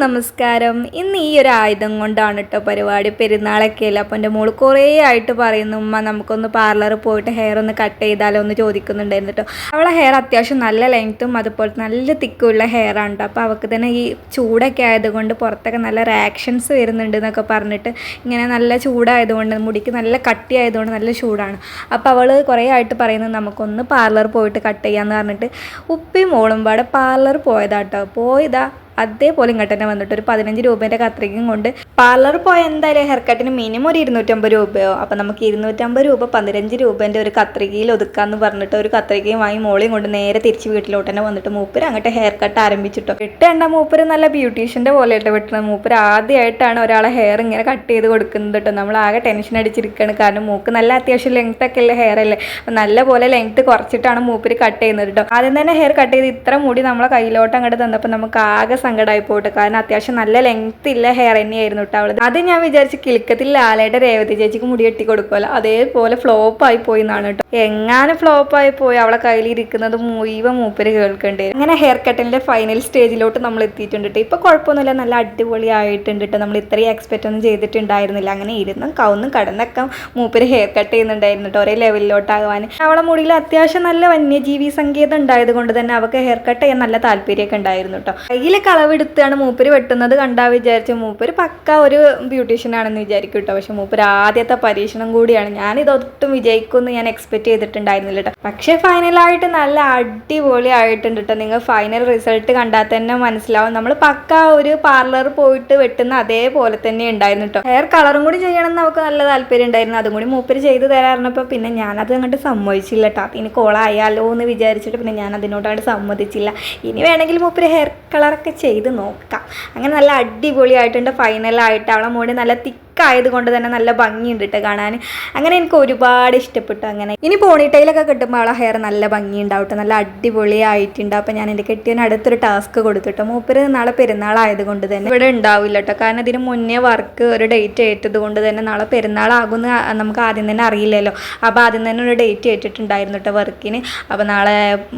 നമസ്കാരം. ഇന്ന് ഈ ഒരു ആയുധം കൊണ്ടാണ് കേട്ടോ പരിപാടി. പെരുന്നാളൊക്കെ അല്ലേ. അപ്പോൾ എൻ്റെ മോള് കുറേ ആയിട്ട് പറയുന്നു, ഉമ്മ നമുക്കൊന്ന് പാർലറിൽ പോയിട്ട് ഹെയർ ഒന്ന് കട്ട് ചെയ്താലോ എന്ന് ചോദിക്കുന്നുണ്ടായിരുന്നു കേട്ടോ. അവളെ ഹെയർ അത്യാവശ്യം നല്ല ലെങ്ത്തും അതുപോലെ നല്ല തിക്കുള്ള ഹെയർ ആണ് കേട്ടോ. അപ്പോൾ അവൾക്ക് തന്നെ ഈ ചൂടൊക്കെ ആയതുകൊണ്ട് പുറത്തൊക്കെ നല്ല റിയാക്ഷൻസ് വരുന്നുണ്ട് എന്നൊക്കെ പറഞ്ഞിട്ട്, ഇങ്ങനെ നല്ല ചൂടായതുകൊണ്ട് മുടിക്ക് നല്ല കട്ടി ആയതുകൊണ്ട് നല്ല ചൂടാണ്. അപ്പോൾ അവൾ കുറേ ആയിട്ട് പറയുന്നത് നമുക്കൊന്ന് പാർലറിൽ പോയിട്ട് കട്ട് ചെയ്യാമെന്ന് പറഞ്ഞിട്ട് ഉപ്പി മോളും പാടെ പാർലർ പോയതാട്ടോ. പോയതാ അതേപോലെ ഇങ്ങോട്ട് തന്നെ വന്നിട്ട് ഒരു 15 രൂപേൻ്റെ കത്രികയും കൊണ്ട് പാർലർ പോയ എന്തായാലും ഹെയർ കട്ടിന് മിനിമം ഒരു 250 രൂപയോ. അപ്പം നമുക്ക് 250 രൂപ 15 രൂപേൻ്റെ ഒരു കത്രികയിൽ ഒതുക്കാമെന്ന് പറഞ്ഞിട്ട് ഒരു കത്രികയും വാങ്ങി മോളെയും കൊണ്ട് നേരെ തിരിച്ച് വീട്ടിലോട്ട് തന്നെ വന്നിട്ട് മൂപ്പര് അങ്ങോട്ട് ഹെയർ കട്ട് ആരംഭിച്ചിട്ടോ. വെട്ടേണ്ട മൂപ്പര് നല്ല ബ്യൂട്ടീഷ്യൻ്റെ പോലെയായിട്ട് വെട്ടുന്നത്. മൂപ്പര് ആദ്യമായിട്ടാണ് ഒരാളെ ഹെയർ ഇങ്ങനെ കട്ട് ചെയ്ത് കൊടുക്കുന്നത് കേട്ടോ. നമ്മൾ ആകെ ടെൻഷൻ അടിച്ചിരിക്കുകയാണ്. കാരണം മൂക്ക് നല്ല അത്യാവശ്യം ലെങ്ത് ഒക്കെ ഉള്ള ഹെയർ അല്ലേ. നല്ല പോലെ ലെങ്ത് കുറച്ചിട്ടാണ് മൂപ്പര് കട്ട് ചെയ്യുന്നത് കേട്ടോ. ആദ്യം തന്നെ ഹെയർ കട്ട് ചെയ്ത് ഇത്ര മുടി നമ്മളെ കയ്യിലോട്ട് അങ്ങോട്ട് തന്നപ്പോൾ നമുക്ക് ആകെ സങ്കടമായി പോട്ടെ. കാരണം അത്യാവശ്യം നല്ല ലെങ്ത് ഇല്ല ഹെയർ തന്നെയായിരുന്നു കേട്ടോ അവള്. അത് ഞാൻ വിചാരിച്ച് കിലുക്കത്തിൽ ലാലയുടെ രേവതി ചേച്ചിക്ക് മുടി കെട്ടി കൊടുക്കുമല്ലോ, അതേപോലെ ഫ്ലോപ്പായി പോയി എന്നാണ് കേട്ടോ. എങ്ങാനും ഫ്ലോപ്പായി പോയി അവളെ കയ്യിലിരിക്കുന്നത് മുഴുവൻ മൂപ്പര് കേൾക്കേണ്ടി വരും. അങ്ങനെ ഹെയർ കട്ടിൻ്റെ ഫൈനൽ സ്റ്റേജിലോട്ട് നമ്മൾ എത്തിയിട്ടുണ്ട് കേട്ടോ. ഇപ്പോൾ കുഴപ്പമൊന്നുമില്ല, നല്ല അടിപൊളി ആയിട്ടുണ്ട് കേട്ടോ. നമ്മൾ ഇത്രയും എക്സ്പെക്റ്റ് ഒന്നും ചെയ്തിട്ടുണ്ടായിരുന്നില്ല. അങ്ങനെ ഇരുന്നും കവുന്നും കടന്നൊക്കെ മൂപ്പര് ഹെയർ കട്ട് ചെയ്യുന്നുണ്ടായിരുന്നു കേട്ടോ, ഒരേ ലെവലിലോട്ടാകുവാൻ. അവളെ മുടിയിൽ അത്യാവശ്യം നല്ല വന്യജീവി സങ്കേതം ഉണ്ടായത് കൊണ്ട് തന്നെ അവൾക്ക് ഹെയർ കട്ട് ചെയ്യാൻ നല്ല താല്പര്യമൊക്കെ ഉണ്ടായിരുന്നു കേട്ടോ. കയ്യിലെ കളവെടുത്താണ് മൂപ്പര് വെട്ടുന്നത് കണ്ടാ വിചാരിച്ചു മൂപ്പര് പക്ക ഒരു ബ്യൂട്ടീഷ്യൻ ആണെന്ന് വിചാരിക്കും കേട്ടോ. പക്ഷെ മൂപ്പര് ആദ്യത്തെ പരീക്ഷണം കൂടിയാണ്. ഞാനിതൊട്ടും വിജയിക്കുമെന്ന് ഞാൻ എക്സ്പെക്ട് ചെയ്തിട്ടുണ്ടായിരുന്നില്ല കേട്ടോ. പക്ഷേ ഫൈനലായിട്ട് നല്ല അടിപൊളി ആയിട്ടുണ്ട് കേട്ടോ. നിങ്ങൾ ഫൈനൽ റിസൾട്ട് കണ്ടാൽ തന്നെ മനസ്സിലാവും. നമ്മൾ പക്ക ഒരു പാർലർ പോയിട്ട് വെട്ടുന്ന അതേപോലെ തന്നെ ഉണ്ടായിരുന്നു കേട്ടോ. ഹെയർ കളറും കൂടി ചെയ്യണമെന്ന് നമുക്ക് നല്ല താല്പര്യം ഉണ്ടായിരുന്നു. അതും കൂടി മൂപ്പര് ചെയ്ത് തരാറുണ്ടപ്പോൾ പിന്നെ ഞാനത് അങ്ങോട്ട് സമ്മതിച്ചില്ല കേട്ടോ. ഇനി കോളായാലോ എന്ന് വിചാരിച്ചിട്ട് പിന്നെ ഞാൻ അതിനോട്ടാണ്ട് സമ്മതിച്ചില്ല. ഇനി വേണമെങ്കിൽ മൂപ്പര് ഹെയർ കളറൊക്കെ ചെയ്ത് നോക്കാം. അങ്ങനെ നല്ല അടിപൊളിയായിട്ടുണ്ട്. ഫൈനലായിട്ട് അവളെ മുടി നല്ല ആയതുകൊണ്ട് തന്നെ നല്ല ഭംഗിയുണ്ട് കേട്ടോ കാണാൻ. അങ്ങനെ എനിക്ക് ഒരുപാട് ഇഷ്ടപ്പെട്ടു. അങ്ങനെ ഇനി പോണിട്ടയിലൊക്കെ കിട്ടുമ്പോൾ അവളെ ഹെയർ നല്ല ഭംഗിയുണ്ടാവട്ടെ, നല്ല അടിപൊളിയായിട്ടുണ്ട്. അപ്പം ഞാൻ എൻ്റെ കെട്ടിയതിന് അടുത്തൊരു ടാസ്ക് കൊടുത്തിട്ടോ. മൂപ്പര് നാളെ പെരുന്നാളായതുകൊണ്ട് തന്നെ ഇവിടെ ഉണ്ടാവില്ല കേട്ടോ. കാരണം ഇതിന് മുന്നേ വർക്ക് ഒരു ഡേറ്റ് ഏറ്റത് കൊണ്ട് തന്നെ നാളെ പെരുന്നാളാകുമെന്ന് നമുക്ക് ആദ്യം തന്നെ അറിയില്ലല്ലോ. അപ്പോൾ ആദ്യം തന്നെ ഒരു ഡേറ്റ് ഏറ്റിട്ടുണ്ടായിരുന്നു കേട്ടോ വർക്കിന്. അപ്പോൾ നാളെ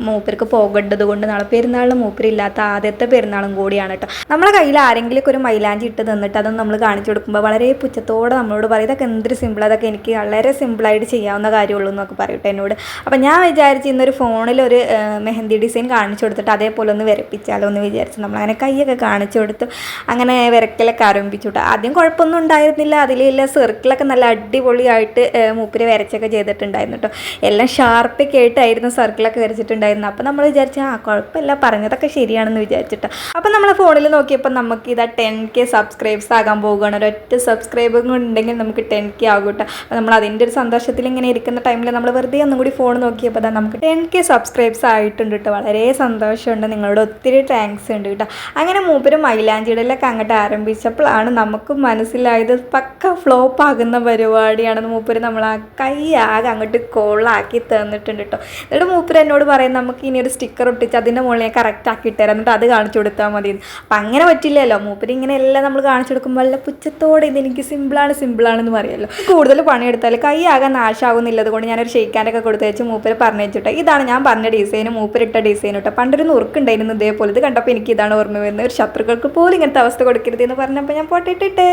മൂപ്പർക്ക് പോകേണ്ടത് കൊണ്ട് നാളെ പെരുന്നാളിന് മൂപ്പരില്ലാത്ത ആദ്യത്തെ പെരുന്നാളും കൂടിയാണ് കേട്ടോ. നമ്മളെ കയ്യിൽ ആരെങ്കിലും ഒരു മൈലാഞ്ചി ഇട്ട് തന്നിട്ട് അതൊന്നും നമ്മൾ കാണിച്ചു കൊടുക്കുമ്പോൾ വളരെ പുച്ഛത്തോടെ നമ്മളോട് പറയും, ഇതൊക്കെ എന്തൊരു സിമ്പിൾ, അതൊക്കെ എനിക്ക് വളരെ സിമ്പിളായിട്ട് ചെയ്യാവുന്ന കാര്യമുള്ളൂ എന്നൊക്കെ പറയട്ടെ എന്നോട്. അപ്പം ഞാൻ വിചാരിച്ച് ഇന്നൊരു ഫോണിൽ ഒരു മെഹന്തി ഡിസൈൻ കാണിച്ചു കൊടുത്തിട്ട് അതേപോലെ ഒന്ന് വരപ്പിച്ചാലോ എന്ന് വിചാരിച്ചു. നമ്മളങ്ങനെ കൈയൊക്കെ കാണിച്ചു കൊടുത്തു അങ്ങനെ വരക്കലൊക്കെ ആരംഭിച്ചു കേട്ടോ. ആദ്യം കുഴപ്പമൊന്നും ഉണ്ടായിരുന്നില്ല. അതിലുള്ള സർക്കിളൊക്കെ നല്ല അടിപൊളിയായിട്ട് മൂപ്പര് വരച്ചൊക്കെ ചെയ്തിട്ടുണ്ടായിരുന്നു കേട്ടോ. എല്ലാം ഷാർപ്പൊക്കെ ആയിട്ടായിരുന്നു സർക്കിളൊക്കെ വരച്ചിട്ടുണ്ടായിരുന്നു. അപ്പോൾ നമ്മൾ വിചാരിച്ചു കുഴപ്പമില്ല, പറഞ്ഞതൊക്കെ ശരിയാണെന്ന് വിചാരിച്ചിട്ടോ. അപ്പം നമ്മൾ ഫോണിൽ നോക്കിയപ്പോൾ നമുക്ക് ഇതാ 10K സബ്സ്ക്രൈബ്സ് ആകാൻ പോകുകയാണ്. ഒരൊറ്റ സബ്സ്ക്രൈബ് ഉണ്ടെങ്കിൽ നമുക്ക് 10K ആകും കേട്ടോ. അപ്പോൾ നമ്മൾ അതിൻ്റെ ഒരു സന്തോഷത്തിൽ ഇങ്ങനെ ഇരിക്കുന്ന ടൈമിൽ നമ്മൾ വെറുതെ ഒന്നും കൂടി ഫോൺ നോക്കിയപ്പോൾ അതാ നമുക്ക് 10K സബ്സ്ക്രൈബ്സ് ആയിട്ടുണ്ട് കേട്ടോ. വളരെ സന്തോഷമുണ്ട്, നിങ്ങളോട് ഒത്തിരി താങ്ക്സ് ഉണ്ട് കേട്ടോ. അങ്ങനെ മൂപ്പര് മൈലാഞ്ചിടലൊക്കെ അങ്ങോട്ട് ആരംഭിച്ചപ്പോഴാണ് നമുക്ക് മനസ്സിലായത് പക്ക ഫ്ലോപ്പ് ആകുന്ന പരിപാടിയാണെന്ന്. മൂപ്പര് നമ്മൾ ആ കൈ ആകെ അങ്ങോട്ട് കോളാക്കി തന്നിട്ടുണ്ട് കേട്ടോ. എന്നിട്ട് മൂപ്പര് എന്നോട് പറയും നമുക്ക് ഇനി ഒരു സ്റ്റിക്കർ ഒട്ടിച്ച് അതിൻ്റെ മുകളിൽ കറക്റ്റ് ആക്കി തരാം, എന്നിട്ട് അത് കാണിച്ചു കൊടുത്താൽ മതി. അപ്പം അങ്ങനെ പറ്റില്ലല്ലോ. മൂപ്പര് ഇങ്ങനെ എല്ലാം നമ്മൾ കാണിച്ചു കൊടുക്കുമ്പോൾ നല്ല പുച്ഛത്തോടെ ഇതെനിക്ക് സിമ്പിളാണെന്ന് പറയുമല്ലോ. കൂടുതൽ പണിയെടുത്താൽ കൈ ആകാൻ നാശമാകുന്നില്ലത് കൊണ്ട് ഞാനൊരു ഷെയ്ക്കാനൊക്കെ കൊടുത്ത് വെച്ച് മൂപ്പര് പറഞ്ഞു വെച്ചിട്ടോ. ഇതാണ് ഞാൻ പറഞ്ഞ ഡിസൈൻ, മൂപ്പരിട്ട ഡിസൈൻ കേട്ടോ. പണ്ടൊരു നുറുക്കുണ്ടായിരുന്നു ഇതേപോലെ. ഇത് കണ്ടപ്പോൾ എനിക്ക് ഇതാണ് ഓർമ്മ വരുന്നത്. ഒരു ശത്രുക്കൾക്ക് പോലും ഇങ്ങനത്തെ അവസ്ഥ കൊടുക്കരുത് എന്ന് പറഞ്ഞപ്പോൾ ഞാൻ പോട്ടിട്ടിട്ട്